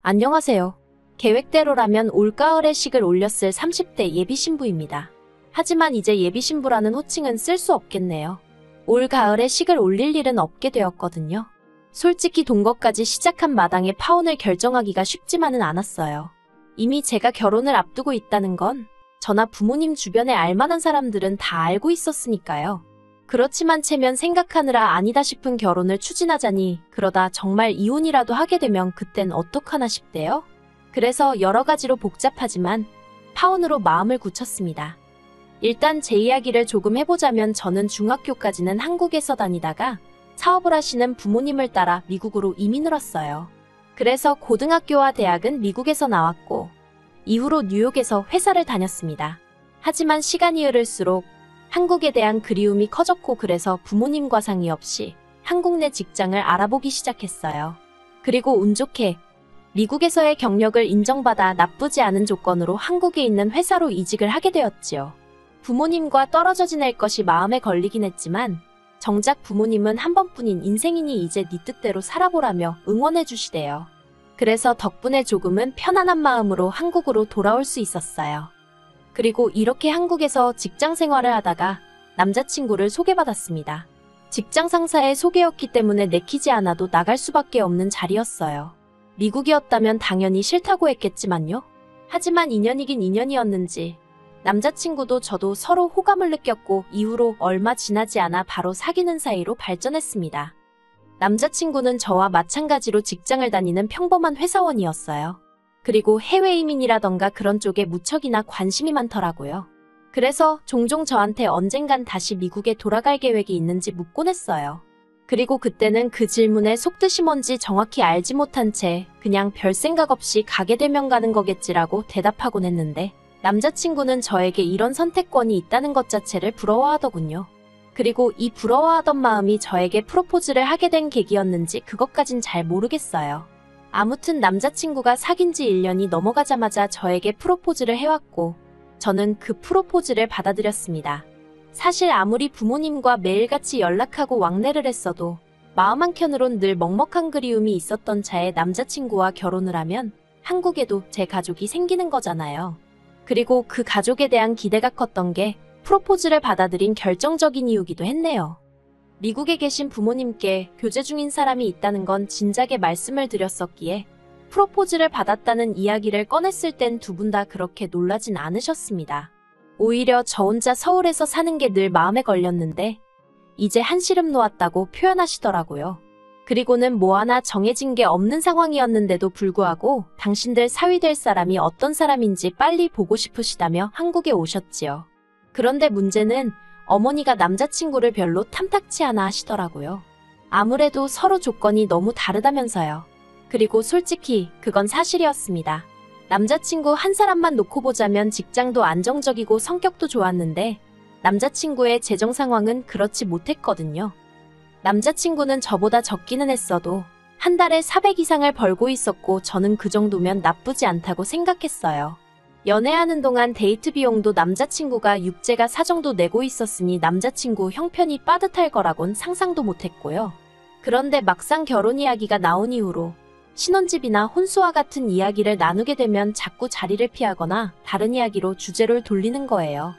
안녕하세요. 계획대로라면 올가을에 식을 올렸을 30대 예비신부입니다. 하지만 이제 예비신부라는 호칭은 쓸 수 없겠네요. 올가을에 식을 올릴 일은 없게 되었거든요. 솔직히 동거까지 시작한 마당에 파혼을 결정하기가 쉽지만은 않았어요. 이미 제가 결혼을 앞두고 있다는 건 저나 부모님 주변에 알만한 사람들은 다 알고 있었으니까요. 그렇지만 체면 생각하느라 아니다 싶은 결혼을 추진하자니 그러다 정말 이혼이라도 하게 되면 그땐 어떡하나 싶대요. 그래서 여러 가지로 복잡하지만 파혼으로 마음을 굳혔습니다. 일단 제 이야기를 조금 해보자면 저는 중학교까지는 한국에서 다니다가 사업을 하시는 부모님을 따라 미국으로 이민을 왔어요. 그래서 고등학교와 대학은 미국에서 나왔고 이후로 뉴욕에서 회사를 다녔습니다. 하지만 시간이 흐를수록 한국에 대한 그리움이 커졌고 그래서 부모님과 상의 없이 한국 내 직장을 알아보기 시작했어요. 그리고 운 좋게 미국에서의 경력을 인정받아 나쁘지 않은 조건으로 한국에 있는 회사로 이직을 하게 되었지요. 부모님과 떨어져 지낼 것이 마음에 걸리긴 했지만 정작 부모님은 한 번뿐인 인생이니 이제 네 뜻대로 살아보라며 응원해 주시대요. 그래서 덕분에 조금은 편안한 마음으로 한국으로 돌아올 수 있었어요. 그리고 이렇게 한국에서 직장 생활을 하다가 남자친구를 소개받았습니다. 직장 상사의 소개였기 때문에 내키지 않아도 나갈 수밖에 없는 자리였어요. 미국이었다면 당연히 싫다고 했겠지만요. 하지만 인연이긴 인연이었는지 남자친구도 저도 서로 호감을 느꼈고 이후로 얼마 지나지 않아 바로 사귀는 사이로 발전했습니다. 남자친구는 저와 마찬가지로 직장을 다니는 평범한 회사원이었어요. 그리고 해외 이민이라던가 그런 쪽에 무척이나 관심이 많더라고요. 그래서 종종 저한테 언젠간 다시 미국에 돌아갈 계획이 있는지 묻곤 했어요. 그리고 그때는 그 질문에 속뜻이 뭔지 정확히 알지 못한 채 그냥 별 생각 없이 가게 되면 가는 거겠지라고 대답하곤 했는데 남자친구는 저에게 이런 선택권이 있다는 것 자체를 부러워하더군요. 그리고 이 부러워하던 마음이 저에게 프로포즈를 하게 된 계기였는지 그것까진 잘 모르겠어요. 아무튼 남자친구가 사귄 지 1년이 넘어가자마자 저에게 프로포즈를 해왔고 저는 그 프로포즈를 받아들였습니다. 사실 아무리 부모님과 매일같이 연락하고 왕래를 했어도 마음 한켠으론 늘 먹먹한 그리움이 있었던 차에 남자친구와 결혼을 하면 한국에도 제 가족이 생기는 거잖아요. 그리고 그 가족에 대한 기대가 컸던 게 프로포즈를 받아들인 결정적인 이유기도 했네요. 미국에 계신 부모님께 교제 중인 사람이 있다는 건 진작에 말씀을 드렸었기에 프로포즈를 받았다는 이야기를 꺼냈을 땐 두 분 다 그렇게 놀라진 않으셨습니다. 오히려 저 혼자 서울에서 사는 게 늘 마음에 걸렸는데 이제 한시름 놓았다고 표현하시더라고요. 그리고는 뭐 하나 정해진 게 없는 상황이었는데도 불구하고 당신들 사위 될 사람이 어떤 사람인지 빨리 보고 싶으시다며 한국에 오셨지요. 그런데 문제는 어머니가 남자친구를 별로 탐탁치 않아 하시더라고요. 아무래도 서로 조건이 너무 다르다면서요. 그리고 솔직히 그건 사실이었습니다. 남자친구 한 사람만 놓고 보자면 직장도 안정적이고 성격도 좋았는데 남자친구의 재정 상황은 그렇지 못했거든요. 남자친구는 저보다 적기는 했어도 한 달에 400 이상을 벌고 있었고 저는 그 정도면 나쁘지 않다고 생각했어요. 연애하는 동안 데이트 비용도 남자친구가 육재가 사정도 내고 있었으니 남자친구 형편이 빠듯할 거라곤 상상도 못했고요. 그런데 막상 결혼 이야기가 나온 이후로 신혼집이나 혼수와 같은 이야기를 나누게 되면 자꾸 자리를 피하거나 다른 이야기로 주제를 돌리는 거예요.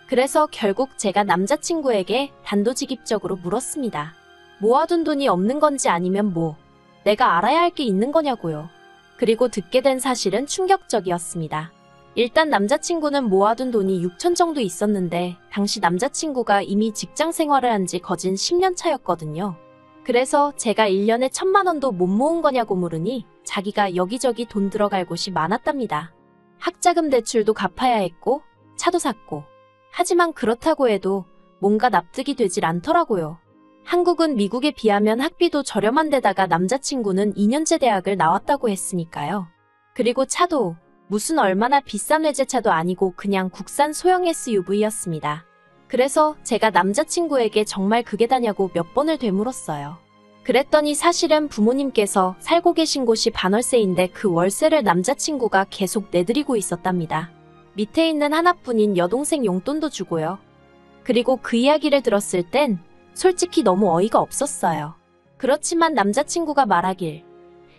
그래서 결국 제가 남자친구에게 단도직입적으로 물었습니다. 모아둔 돈이 없는 건지 아니면 뭐 내가 알아야 할 게 있는 거냐고요. 그리고 듣게 된 사실은 충격적이었습니다. 일단 남자친구는 모아둔 돈이 6천 정도 있었는데 당시 남자친구가 이미 직장 생활을 한 지 거진 10년 차였거든요. 그래서 제가 1년에 1,000만 원도 못 모은 거냐고 물으니 자기가 여기저기 돈 들어갈 곳이 많았답니다. 학자금 대출도 갚아야 했고 차도 샀고. 하지만 그렇다고 해도 뭔가 납득이 되질 않더라고요. 한국은 미국에 비하면 학비도 저렴한 데다가 남자친구는 2년제 대학을 나왔다고 했으니까요. 그리고 차도 무슨 얼마나 비싼 외제차도 아니고 그냥 국산 소형 SUV였습니다. 그래서 제가 남자친구에게 정말 그게 다냐고 몇 번을 되물었어요. 그랬더니 사실은 부모님께서 살고 계신 곳이 반월세인데 그 월세를 남자친구가 계속 내드리고 있었답니다. 밑에 있는 하나뿐인 여동생 용돈도 주고요. 그리고 그 이야기를 들었을 땐 솔직히 너무 어이가 없었어요. 그렇지만 남자친구가 말하길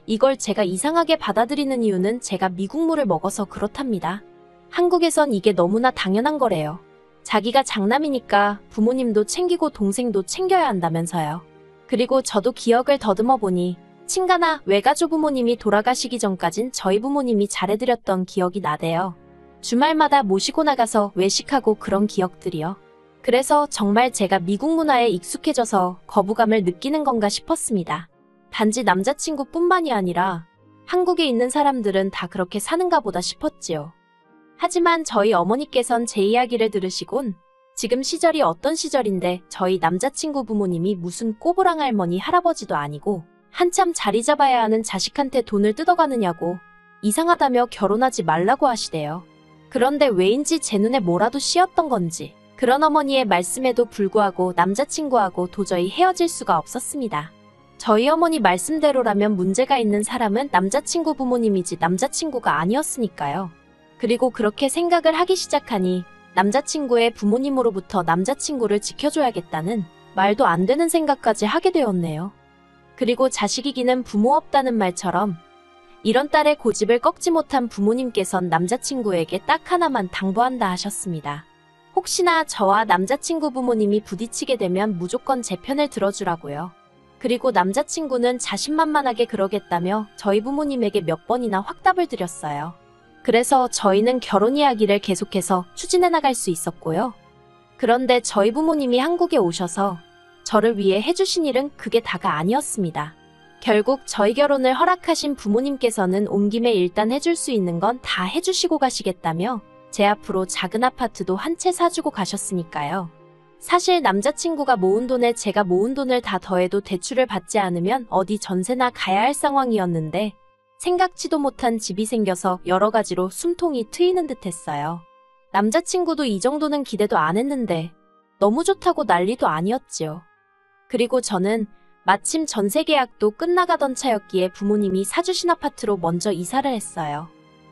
이걸 제가 이상하게 받아들이는 이유는 제가 미국물을 먹어서 그렇답니다. 한국에선 이게 너무나 당연한 거래요. 자기가 장남이니까 부모님도 챙기고 동생도 챙겨야 한다면서요. 그리고 저도 기억을 더듬어 보니 친가나 외가조 부모님이 돌아가시기 전까진 저희 부모님이 잘해드렸던 기억이 나대요. 주말마다 모시고 나가서 외식하고 그런 기억들이요. 그래서 정말 제가 미국 문화에 익숙해져서 거부감을 느끼는 건가 싶었습니다. 단지 남자친구뿐만이 아니라 한국에 있는 사람들은 다 그렇게 사는가 보다 싶었지요. 하지만 저희 어머니께선 제 이야기를 들으시곤 지금 시절이 어떤 시절인데 저희 남자친구 부모님이 무슨 꼬부랑 할머니 할아버지도 아니고 한참 자리 잡아야 하는 자식한테 돈을 뜯어가느냐고 이상하다며 결혼하지 말라고 하시대요. 그런데 왜인지 제 눈에 뭐라도 씌었던 건지 그런 어머니의 말씀에도 불구하고 남자친구하고 도저히 헤어질 수가 없었습니다. 저희 어머니 말씀대로라면 문제가 있는 사람은 남자친구 부모님이지 남자친구가 아니었으니까요. 그리고 그렇게 생각을 하기 시작하니 남자친구의 부모님으로부터 남자친구를 지켜줘야겠다는 말도 안 되는 생각까지 하게 되었네요. 그리고 자식 이기는 부모 없다는 말처럼 이런 딸의 고집을 꺾지 못한 부모님께선 남자친구에게 딱 하나만 당부한다 하셨습니다. 혹시나 저와 남자친구 부모님이 부딪히게 되면 무조건 제 편을 들어주라고요. 그리고 남자친구는 자신만만하게 그러겠다며 저희 부모님에게 몇 번이나 확답을 드렸어요. 그래서 저희는 결혼 이야기를 계속해서 추진해 나갈 수 있었고요. 그런데 저희 부모님이 한국에 오셔서 저를 위해 해주신 일은 그게 다가 아니었습니다. 결국 저희 결혼을 허락하신 부모님께서는 온 김에 일단 해줄 수 있는 건 다 해주시고 가시겠다며 제 앞으로 작은 아파트도 한 채 사주고 가셨으니까요. 사실 남자친구가 모은 돈에 제가 모은 돈을 다 더해도 대출을 받지 않으면 어디 전세나 가야 할 상황이었는데 생각지도 못한 집이 생겨서 여러 가지로 숨통이 트이는 듯 했어요. 남자친구도 이 정도는 기대도 안 했는데 너무 좋다고 난리도 아니었지요. 그리고 저는 마침 전세 계약도 끝나가던 차였기에 부모님이 사주신 아파트로 먼저 이사를 했어요.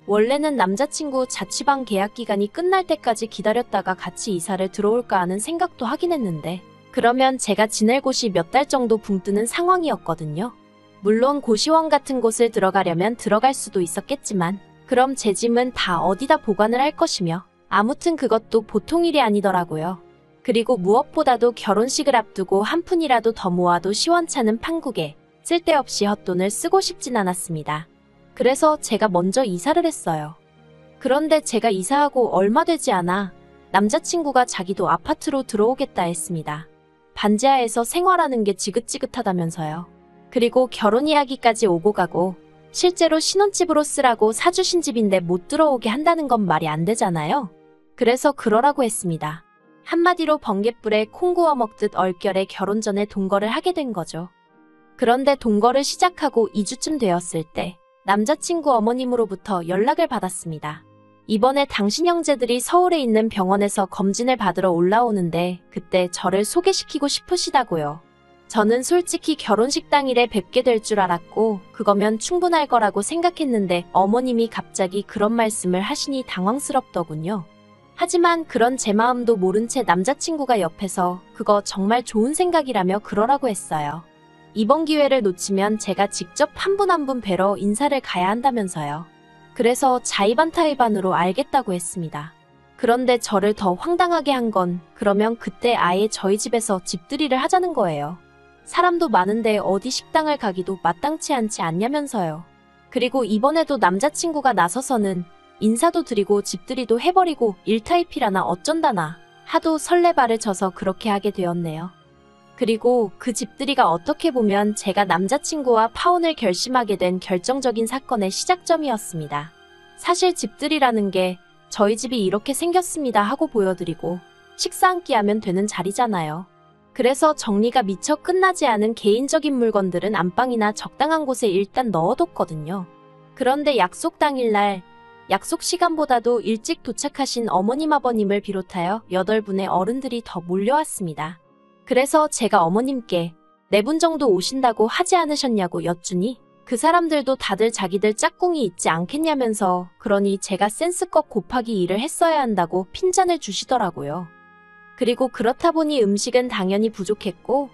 원래는 남자친구 자취방 계약 기간이 끝날 때까지 기다렸다가 같이 이사를 들어올까 하는 생각도 하긴 했는데 그러면 제가 지낼 곳이 몇 달 정도 붕 뜨는 상황이었거든요. 물론 고시원 같은 곳을 들어가려면 들어갈 수도 있었겠지만 그럼 제 짐은 다 어디다 보관을 할 것이며 아무튼 그것도 보통 일이 아니더라고요. 그리고 무엇보다도 결혼식을 앞두고 한 푼이라도 더 모아도 시원찮은 판국에 쓸데없이 헛돈을 쓰고 싶진 않았습니다. 그래서 제가 먼저 이사를 했어요. 그런데 제가 이사하고 얼마 되지 않아 남자친구가 자기도 아파트로 들어오겠다 했습니다. 반지하에서 생활하는 게 지긋지긋하다면서요. 그리고 결혼 이야기까지 오고 가고 실제로 신혼집으로 쓰라고 사주신 집인데 못 들어오게 한다는 건 말이 안 되잖아요. 그래서 그러라고 했습니다. 한마디로 번갯불에 콩 구워 먹듯 얼결에 결혼 전에 동거를 하게 된 거죠. 그런데 동거를 시작하고 2주쯤 되었을 때 남자친구 어머님으로부터 연락을 받았습니다. 이번에 당신 형제들이 서울에 있는 병원에서 검진을 받으러 올라오는데 그때 저를 소개시키고 싶으시다고요. 저는 솔직히 결혼식 당일에 뵙게 될 줄 알았고 그거면 충분할 거라고 생각했는데 어머님이 갑자기 그런 말씀을 하시니 당황스럽더군요. 하지만 그런 제 마음도 모른 채 남자친구가 옆에서 그거 정말 좋은 생각이라며 그러라고 했어요. 이번 기회를 놓치면 제가 직접 한 분 한 분 뵈러 인사를 가야 한다면서요. 그래서 자의반타의반으로 알겠다고 했습니다. 그런데 저를 더 황당하게 한 건 그러면 그때 아예 저희 집에서 집들이를 하자는 거예요. 사람도 많은데 어디 식당을 가기도 마땅치 않지 않냐면서요. 그리고 이번에도 남자친구가 나서서는 인사도 드리고 집들이도 해버리고 일타이피라나 어쩐다나 하도 설레발을 쳐서 그렇게 하게 되었네요. 그리고 그 집들이가 어떻게 보면 제가 남자친구와 파혼을 결심하게 된 결정적인 사건의 시작점이었습니다. 사실 집들이라는 게 저희 집이 이렇게 생겼습니다 하고 보여드리고 식사 한 끼 하면 되는 자리잖아요. 그래서 정리가 미처 끝나지 않은 개인적인 물건들은 안방이나 적당한 곳에 일단 넣어뒀거든요. 그런데 약속 당일날 약속 시간보다도 일찍 도착하신 어머님 아버님을 비롯하여 8분의 어른들이 더 몰려왔습니다. 그래서 제가 어머님께 4분 정도 오신다고 하지 않으셨냐고 여쭈니 그 사람들도 다들 자기들 짝꿍이 있지 않겠냐면서 그러니 제가 센스껏 곱하기 2를 했어야 한다고 핀잔을 주시더라고요. 그리고 그렇다 보니 음식은 당연히 부족했고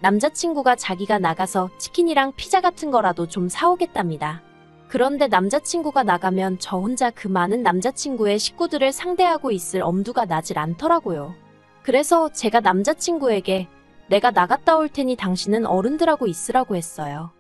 남자친구가 자기가 나가서 치킨이랑 피자 같은 거라도 좀 사오겠답니다. 그런데 남자친구가 나가면 저 혼자 그 많은 남자친구의 식구들을 상대하고 있을 엄두가 나질 않더라고요. 그래서 제가 남자친구에게 내가 나갔다 올 테니 당신은 어른들하고 있으라고 했어요.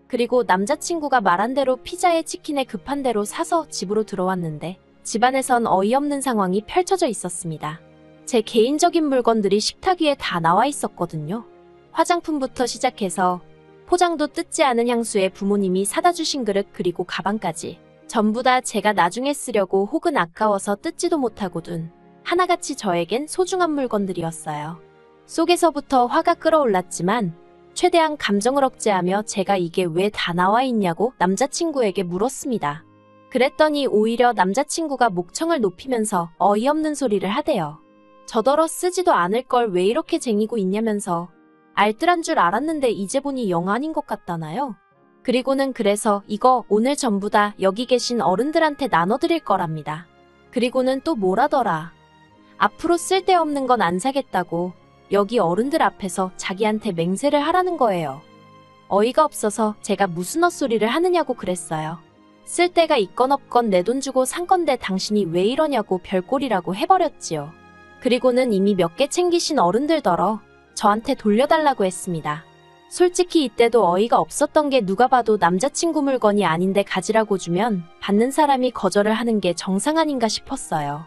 그리고 남자친구가 말한 대로 피자에 치킨에 급한 대로 사서 집으로 들어왔는데 집안에선 어이없는 상황이 펼쳐져 있었습니다. 제 개인적인 물건들이 식탁 위에 다 나와 있었거든요. 화장품부터 시작해서 포장도 뜯지 않은 향수에 부모님이 사다 주신 그릇 그리고 가방까지 전부 다 제가 나중에 쓰려고 혹은 아까워서 뜯지도 못하고 둔 하나같이 저에겐 소중한 물건들이었어요. 속에서부터 화가 끓어올랐지만 최대한 감정을 억제하며 제가 이게 왜 다 나와 있냐고 남자친구에게 물었습니다. 그랬더니 오히려 남자친구가 목청을 높이면서 어이없는 소리를 하대요. 저더러 쓰지도 않을 걸 왜 이렇게 쟁이고 있냐면서 알뜰한 줄 알았는데 이제 보니 영 아닌 것 같다나요? 그리고는 그래서 이거 오늘 전부 다 여기 계신 어른들한테 나눠드릴 거랍니다. 그리고는 또 뭐라더라. 앞으로 쓸데없는 건 안 사겠다고 여기 어른들 앞에서 자기한테 맹세를 하라는 거예요. 어이가 없어서 제가 무슨 헛소리를 하느냐고 그랬어요. 쓸데가 있건 없건 내 돈 주고 산 건데 당신이 왜 이러냐고 별꼴이라고 해버렸지요. 그리고는 이미 몇 개 챙기신 어른들더러 저한테 돌려달라고 했습니다. 솔직히 이때도 어이가 없었던 게 누가 봐도 남자친구 물건이 아닌데 가지라고 주면 받는 사람이 거절을 하는 게 정상 아닌가 싶었어요.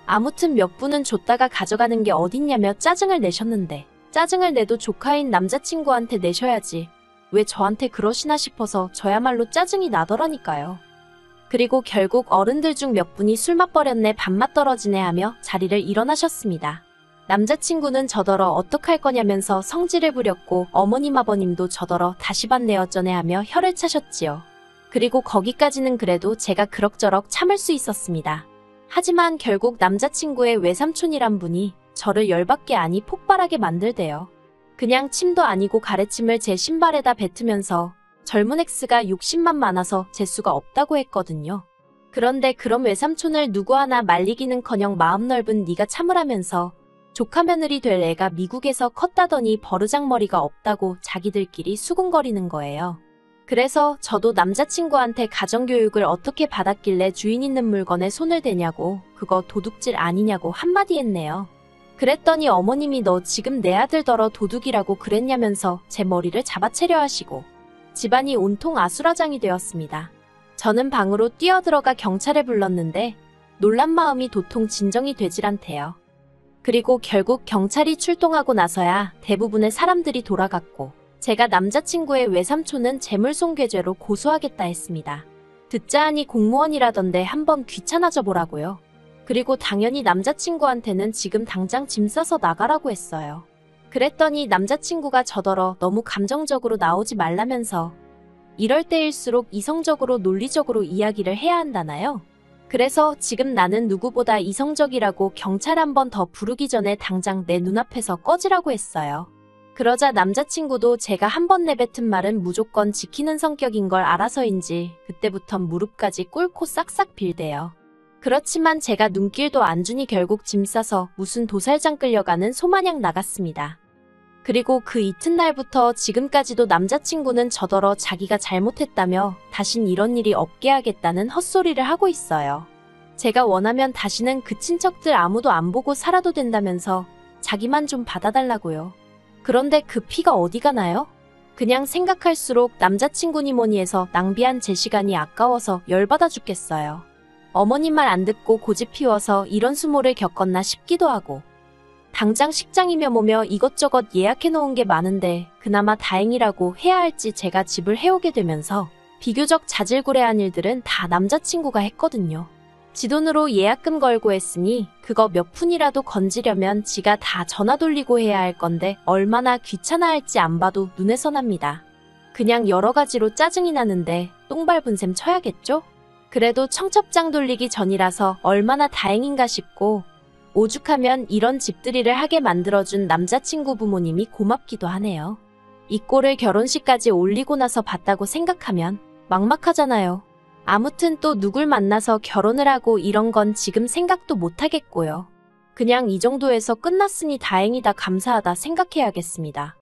아무튼 몇 분은 줬다가 가져가는 게 어딨냐며 짜증을 내셨는데 짜증을 내도 조카인 남자친구한테 내셔야지 왜 저한테 그러시나 싶어서 저야말로 짜증이 나더라니까요. 그리고 결국 어른들 중 몇 분이 술 맛버렸네 밥맛 떨어지네 하며 자리를 일어나셨습니다. 남자친구는 저더러 어떡할 거냐면서 성질을 부렸고 어머님 아버님도 저더러 다시 받네 어쩌네 하며 혀를 차셨지요. 그리고 거기까지는 그래도 제가 그럭저럭 참을 수 있었습니다. 하지만 결국 남자친구의 외삼촌이란 분이 저를 열받게 아니 폭발하게 만들대요. 그냥 침도 아니고 가래침을 제 신발에다 뱉으면서 젊은 X가 욕심만 많아서 재수가 없다고 했거든요. 그런데 그런 외삼촌을 누구 하나 말리기는커녕 마음 넓은 네가 참으라면서 조카 며느리 될 애가 미국에서 컸다더니 버르장머리가 없다고 자기들끼리 수군거리는 거예요. 그래서 저도 남자친구한테 가정교육을 어떻게 받았길래 주인 있는 물건에 손을 대냐고 그거 도둑질 아니냐고 한마디 했네요. 그랬더니 어머님이 너 지금 내 아들더러 도둑이라고 그랬냐면서 제 머리를 잡아채려 하시고 집안이 온통 아수라장이 되었습니다. 저는 방으로 뛰어들어가 경찰에 불렀는데 놀란 마음이 도통 진정이 되질 않대요. 그리고 결국 경찰이 출동하고 나서야 대부분의 사람들이 돌아갔고 제가 남자친구의 외삼촌은 재물손괴죄로 고소하겠다 했습니다. 듣자 하니 공무원이라던데 한번 귀찮아져 보라고요. 그리고 당연히 남자친구한테는 지금 당장 짐 싸서 나가라고 했어요. 그랬더니 남자친구가 저더러 너무 감정적으로 나오지 말라면서 이럴 때일수록 이성적으로 논리적으로 이야기를 해야 한다나요? 그래서 지금 나는 누구보다 이성적이라고 경찰 한 번 더 부르기 전에 당장 내 눈앞에서 꺼지라고 했어요. 그러자 남자친구도 제가 한 번 내뱉은 말은 무조건 지키는 성격인 걸 알아서인지 그때부턴 무릎까지 꿇고 싹싹 빌대요. 그렇지만 제가 눈길도 안 주니 결국 짐 싸서 무슨 도살장 끌려가는 소마냥 나갔습니다. 그리고 그 이튿날부터 지금까지도 남자친구는 저더러 자기가 잘못했다며 다신 이런 일이 없게 하겠다는 헛소리를 하고 있어요. 제가 원하면 다시는 그 친척들 아무도 안 보고 살아도 된다면서 자기만 좀 받아달라고요. 그런데 그 피가 어디 가나요? 그냥 생각할수록 남자친구니 뭐니 해서 낭비한 제 시간이 아까워서 열받아 죽겠어요. 어머님 말 안 듣고 고집 피워서 이런 수모를 겪었나 싶기도 하고 당장 식장이며 뭐며 이것저것 예약해놓은 게 많은데 그나마 다행이라고 해야 할지 제가 집을 해오게 되면서 비교적 자질구레한 일들은 다 남자친구가 했거든요. 지 돈으로 예약금 걸고 했으니 그거 몇 푼이라도 건지려면 지가 다 전화 돌리고 해야 할 건데 얼마나 귀찮아할지 안 봐도 눈에 선합니다. 그냥 여러 가지로 짜증이 나는데 똥 밟은 셈 쳐야겠죠? 그래도 청첩장 돌리기 전이라서 얼마나 다행인가 싶고 오죽하면 이런 집들이를 하게 만들어준 남자친구 부모님이 고맙기도 하네요. 이 꼴을 결혼식까지 올리고 나서 봤다고 생각하면 막막하잖아요. 아무튼 또 누굴 만나서 결혼을 하고 이런 건 지금 생각도 못 하겠고요. 그냥 이 정도에서 끝났으니 다행이다 감사하다 생각해야겠습니다.